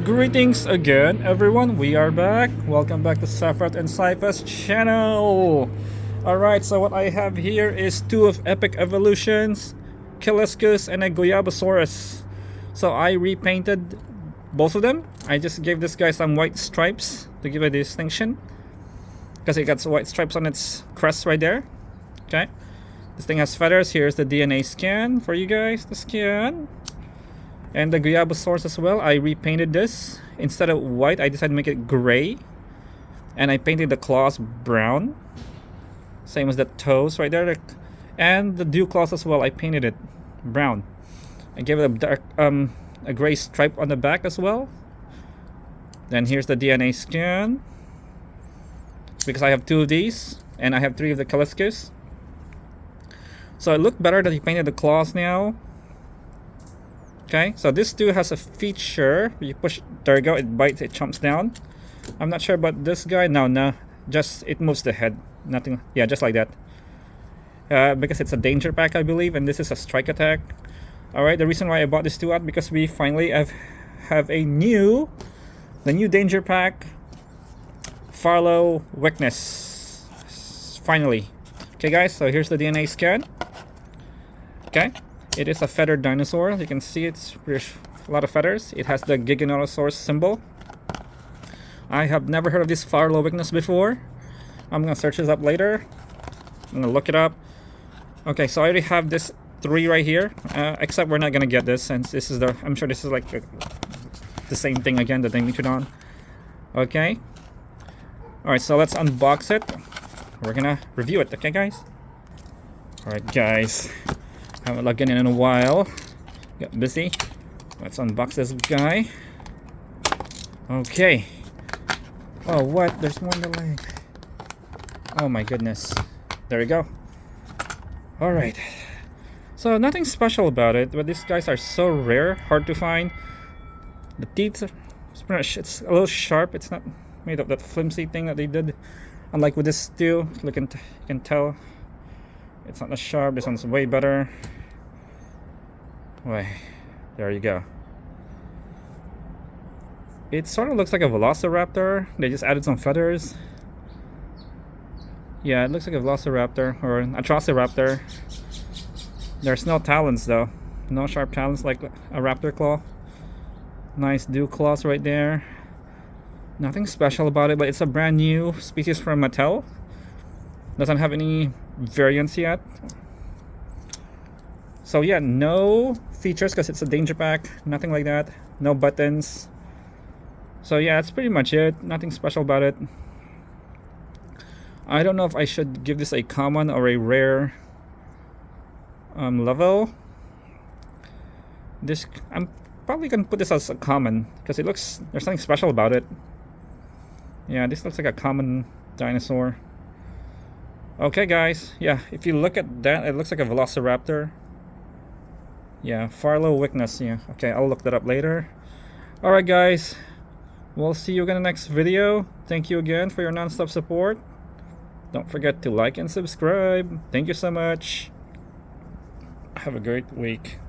Greetings again, everyone. We are back. Welcome back to Sephiroth and Sypha's channel. Alright, so what I have here is two of epic evolutions, Kileskus and a Guiabasaurus. So I repainted both of them. I just gave this guy some white stripes to give a distinction, because it got white stripes on its crest right there. Okay, this thing has feathers. Here's the DNA scan for you guys to scan. And the Guiabasaurus as well, I repainted this. Instead of white, I decided to make it gray. And I painted the claws brown. Same as the toes right there. And the dew claws as well, I painted it brown. I gave it a dark, a gray stripe on the back as well. Then here's the DNA scan, because I have two of these, and I have three of the Kileskus. So it looked better that he painted the claws now. Okay, so this too has a feature. You push, there you go, it bites, it chomps down. I'm not sure about this guy. No, just it moves the head. Nothing, yeah, just like that. Because it's a danger pack, I believe, and this is a strike attack. Alright, the reason why I bought this two out, because we finally have the new danger pack, FARLOWICHNUS. Finally. Okay guys, so here's the DNA scan. Okay. It is a feathered dinosaur. You can see it's a lot of feathers. It has the Giganotosaurus symbol. I have never heard of this FARLOWICHNUS before. I'm gonna search this up later. I'm gonna look it up. Okay, so I already have this three right here. Except we're not gonna get this, since this is the, I'm sure this is like the same thing again, the Dimetrodon. Okay. Alright, so let's unbox it. We're gonna review it, okay guys? Alright guys. Haven't logged in a while. Got busy. Let's unbox this guy. Okay. Oh, what? There's more in the leg. Oh my goodness. There we go. Alright. So nothing special about it, but these guys are so rare, hard to find. The teeth, it's a little sharp. It's not made of that flimsy thing that they did. Unlike with this too, you can tell. It's not as sharp. This one's way better. Wait, there you go. It sort of looks like a velociraptor. They just added some feathers. Yeah, it looks like a velociraptor or an atrociraptor. There's no talons though. No sharp talons like a raptor claw. Nice dew claws right there. Nothing special about it, but it's a brand new species from Mattel. Doesn't have any variants yet. So yeah, no features because it's a danger pack. Nothing like that. No buttons. So yeah, that's pretty much it. Nothing special about it. I don't know if I should give this a common or a rare level. This, I'm probably gonna put this as a common because it looks, there's something special about it. Yeah, this looks like a common dinosaur. Okay guys, yeah, if you look at that, it looks like a velociraptor. Yeah, FARLOWICHNUS, yeah. Okay, I'll look that up later. Alright guys, we'll see you again in the next video. Thank you again for your non-stop support. Don't forget to like and subscribe. Thank you so much. Have a great week.